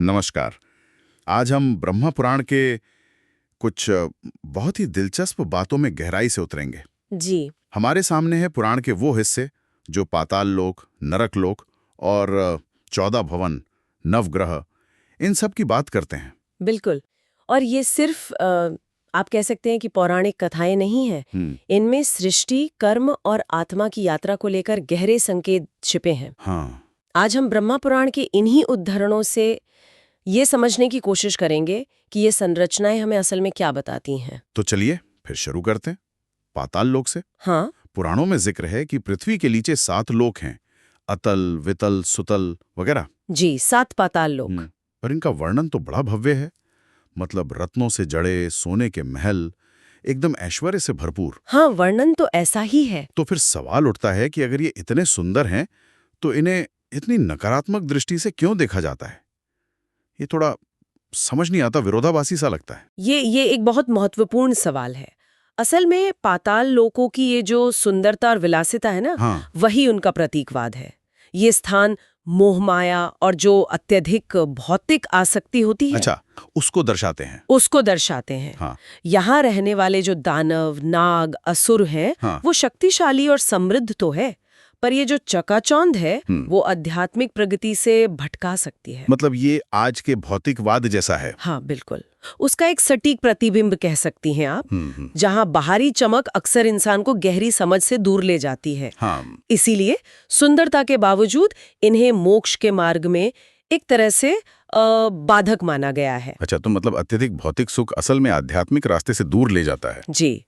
नमस्कार। आज हम ब्रह्म पुराण के कुछ बहुत ही दिलचस्प बातों में गहराई से उतरेंगे। जी। हमारे सामने है पुराण के वो हिस्से जो पाताल लोक, नरक लोक और 14 भवन, नवग्रह, इन सब की बात करते हैं। बिल्कुल। और ये सिर्फ आप कह सकते हैं कि पौराणिक कथाएं नहीं हैं। इनमें सृष्टि, कर्म और आत्मा की यात्रा को लेकर गहरे संकेत छिपे हैं। हाँ। आज हम ब्रह्मा पुराण के इन्हीं उद्धरणों से ये समझने की कोशिश करेंगे कि ये संरचनाएं हमें असल में क्या बताती हैं। तो चलिए फिर शुरू करते हैं पाताल लोक से। हाँ। पुराणों में जिक्र है कि पृथ्वी के नीचे 7 लोक हैं, अतल, वितल, सुतल वगैरह। जी, 7 पाताल लोक। पर इनका वर्णन तो बड़ा भव्य है। मतलब रत्नों से जड़े सोने के महल, एकदम ऐश्वर्य से भरपूर। हाँ, वर्णन तो ऐसा ही है। तो फिर सवाल उठता है कि अगर ये इतने सुंदर हैं तो इन्हें इतनी नकारात्मक दृष्टि से क्यों देखा जाता है? ये थोड़ा समझ नहीं आता, विरोधाभासी सा लगता है। ये एक बहुत महत्वपूर्ण सवाल है। असल में पाताल लोकों की ये जो सुंदरता और विलासिता है ना, हाँ। वही उनका प्रतीकवाद है। ये स्थान मोहमाया और जो अत्यधिक भौतिक आसक्ति होती है, अच्छा, उसको दर्शाते हैं। उसको दर्शाते हैं। हाँ। यहाँ रहने वाले जो दानव, नाग, असुर हैं, हाँ। वो शक्तिशाली और समृद्ध तो है, पर ये जो चकाचौंध है वो आध्यात्मिक प्रगति से भटका सकती है। मतलब ये आज के भौतिकवाद जैसा है। हाँ, बिल्कुल। उसका एक सटीक प्रतिबिंब कह सकती हैं आप, जहाँ बाहरी चमक अक्सर इंसान को गहरी समझ से दूर ले जाती है। हाँ। इसीलिए सुंदरता के बावजूद इन्हें मोक्ष के मार्ग में एक तरह से बाधक माना गया है। अच्छा, तो मतलब अत्यधिक भौतिक सुख असल में आध्यात्मिक रास्ते से दूर ले जाता है। जी।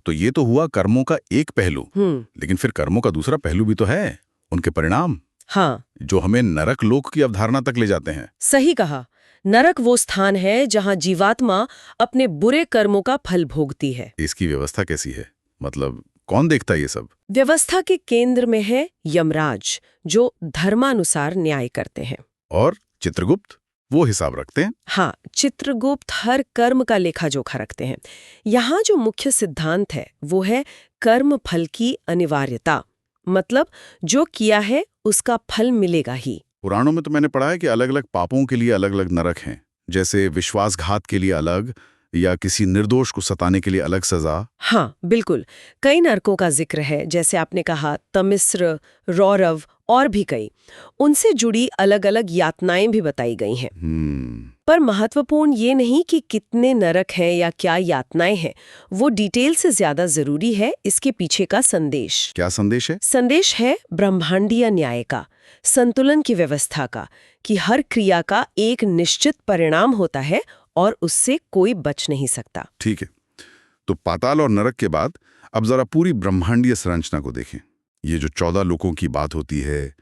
तो ये तो हुआ कर्मों का एक पहलू, लेकिन फिर कर्मों का दूसरा पहलू भी तो है, उनके परिणाम। हाँ, जो हमें नरक लोक की अवधारणा तक ले जाते हैं। सही कहा। नरक वो स्थान है जहाँ जीवात्मा अपने बुरे कर्मों का फल भोगती है। इसकी व्यवस्था कैसी है? मतलब कौन देखता है ये सब? व्यवस्था के केंद्र में है यमराज, जो धर्मानुसार न्याय करते हैं। और चित्रगुप्त वो हिसाब रखते हैं। हाँ, चित्रगुप्त हर कर्म का लेखा जोखा रखते हैं। यहाँ जो मुख्य सिद्धांत है वो है कर्म फल की अनिवार्यता। मतलब जो किया है उसका फल मिलेगा ही। पुराणों में तो मैंने पढ़ा है कि अलग अलग पापों के लिए अलग अलग नरक हैं, जैसे विश्वासघात के लिए अलग या किसी निर्दोष को सताने के लिए अलग सजा। हाँ, बिल्कुल। कई नरकों का जिक्र है, जैसे आपने कहा तमिस्र, रौरव और भी कई। उनसे जुड़ी अलग अलग यातनाएं भी बताई गई हैं। पर महत्वपूर्ण ये नहीं कि कितने नरक हैं या क्या यातनाएं हैं, वो डिटेल से ज्यादा जरूरी है इसके पीछे का संदेश। क्या संदेश है? संदेश है ब्रह्मांडीय न्याय का, संतुलन की व्यवस्था का, कि हर क्रिया का एक निश्चित परिणाम होता है और उससे कोई बच नहीं सकता। ठीक है, तो पाताल और नरक के बाद अब जरा पूरी ब्रह्मांडीय संरचना को देखें। ये जो 14 लोकों की बात होती है,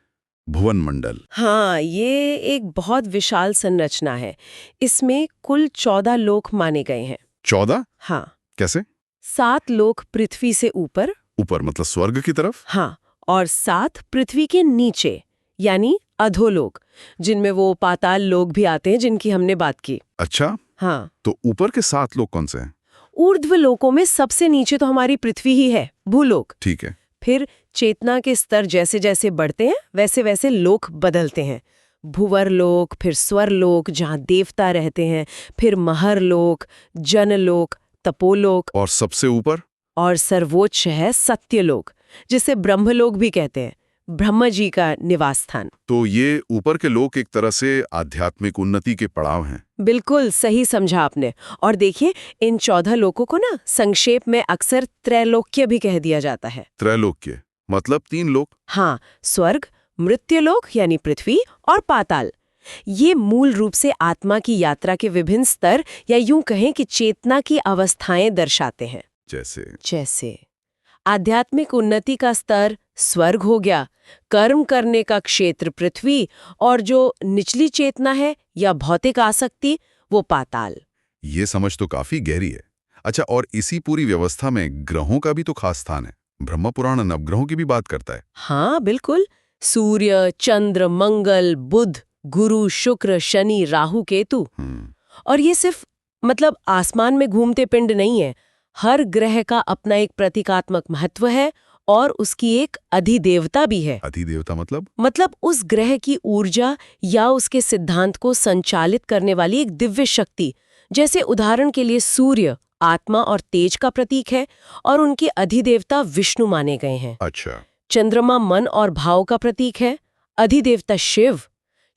भुवन मंडल। हाँ, ये एक बहुत विशाल संरचना है। इसमें कुल 14 लोक माने गए हैं। 14? हाँ। कैसे? 7 लोक पृथ्वी से ऊपर। ऊपर मतलब स्वर्ग की तरफ? हाँ, और 7 पृथ्वी के नीचे, यानी अधोलोक, जिनमें वो पाताल लोक भी आते हैं जिनकी हमने बात की। अच्छा। हाँ। तो ऊपर के 7 लोक कौन से हैं? ऊर्ध्व लोकों में सबसे नीचे तो हमारी पृथ्वी ही है, भूलोक। ठीक है। फिर चेतना के स्तर जैसे जैसे बढ़ते हैं वैसे वैसे लोक बदलते हैं। भुवर लोक, फिर स्वर लोक जहाँ देवता रहते हैं, फिर महर लोक, जनलोक, तपोलोक, और सबसे ऊपर? और सर्वोच्च है सत्यलोक, जिसे ब्रह्मलोक भी कहते हैं, ब्रह्म जी का निवास स्थान। तो ये ऊपर के लोक एक तरह से आध्यात्मिक उन्नति के पड़ाव हैं। बिल्कुल सही समझा आपने। और देखिए, इन 14 लोकों को ना संक्षेप में अक्सर त्रैलोक्य भी कह दिया जाता है। त्रैलोक्य मतलब 3 लोक? हाँ, स्वर्ग, मृत्युलोक यानी पृथ्वी और पाताल। ये मूल रूप से आत्मा की यात्रा के विभिन्न स्तर या यूं कहें कि चेतना की अवस्थाएं दर्शाते हैं। जैसे आध्यात्मिक उन्नति का स्तर स्वर्ग हो गया, कर्म करने का क्षेत्र पृथ्वी, और जो निचली चेतना है या भौतिक आसक्ति वो पाताल। ये समझ तो काफी गहरी है। अच्छा, और इसी पूरी व्यवस्था में ग्रहों का भी तो खास स्थान है। ब्रह्म पुराण नवग्रहों की भी बात करता है। हाँ, बिल्कुल। सूर्य, चंद्र, मंगल, बुध, गुरु, शुक्र, शनि, राहु, केतु। और ये सिर्फ मतलब आसमान में घूमते पिंड नहीं है। हर ग्रह का अपना एक प्रतीकात्मक महत्व है और उसकी एक अधिदेवता भी है। अधिदेवता मतलब? मतलब उस ग्रह की ऊर्जा या उसके सिद्धांत को संचालित करने वाली एक दिव्य शक्ति। जैसे उदाहरण के लिए सूर्य आत्मा और तेज का प्रतीक है और उनके अधिदेवता विष्णु माने गए हैं। अच्छा। चंद्रमा मन और भाव का प्रतीक है, अधिदेवता शिव।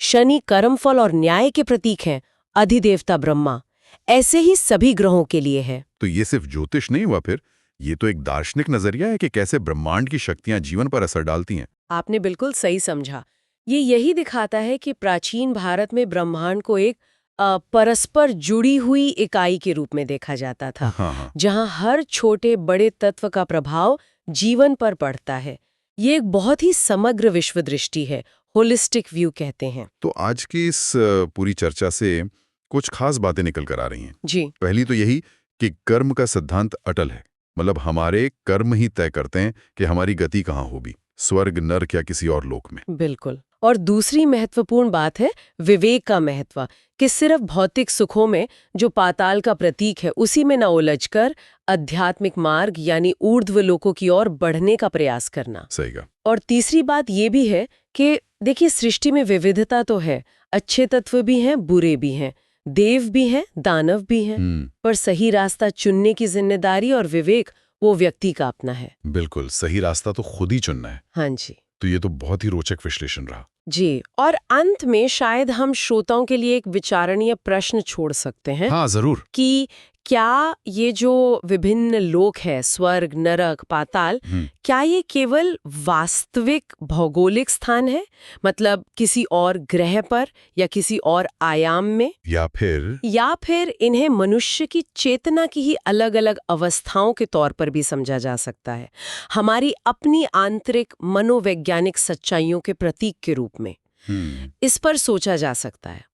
शनि कर्मफल और न्याय के प्रतीक हैं, अधिदेवता ब्रह्मा। ऐसे ही सभी ग्रहों के लिए है। तो ये सिर्फ ज्योतिष नहीं हुआ फिर, ये तो एक दार्शनिक नजरिया है कि कैसे ब्रह्मांड की शक्तियां जीवन पर असर डालती हैं। आपने बिल्कुल सही समझा। ये यही दिखाता है कि प्राचीन भारत में ब्रह्मांड को एक परस्पर जुड़ी हुई इकाई के रूप में देखा जाता था। हाँ। जहां हर छोटे बड़े तत्व का प्रभाव जीवन पर पड़ता है। ये एक बहुत ही समग्र विश्व दृष्टि है, होलिस्टिक व्यू कहते हैं। तो आज की इस पूरी चर्चा से कुछ खास बातें निकल कर आ रही हैं। जी पहली तो यही कि कर्म का सिद्धांत अटल है, मतलब हमारे कर्म ही तय करते हैं कि हमारी गति कहाँ होगी, स्वर्ग नर्क या किसी और लोक में। बिल्कुल। और दूसरी महत्वपूर्ण बात है विवेक का महत्व, कि सिर्फ भौतिक सुखों में जो पाताल का प्रतीक है उसी में न उलझकर आध्यात्मिक मार्ग यानी ऊर्ध्व लोकों की ओर बढ़ने का प्रयास करना। सही कहा। और तीसरी बात ये भी है कि देखिए सृष्टि में विविधता तो है, अच्छे तत्व भी हैं बुरे भी हैं, देव भी हैं दानव भी हैं, पर सही रास्ता चुनने की जिम्मेदारी और विवेक वो व्यक्ति का अपना है। बिल्कुल, सही रास्ता तो खुद ही चुनना है। हाँ जी। तो ये तो बहुत ही रोचक विश्लेषण रहा। जी, और अंत में शायद हम श्रोताओं के लिए एक विचारणीय प्रश्न छोड़ सकते हैं। हाँ जरूर। कि क्या ये जो विभिन्न लोक है, स्वर्ग नरक पाताल, क्या ये केवल वास्तविक भौगोलिक स्थान है, मतलब किसी और ग्रह पर या किसी और आयाम में, या फिर इन्हें मनुष्य की चेतना की ही अलग अलग अवस्थाओं के तौर पर भी समझा जा सकता है, हमारी अपनी आंतरिक मनोवैज्ञानिक सच्चाइयों के प्रतीक के रूप में। इस पर सोचा जा सकता है।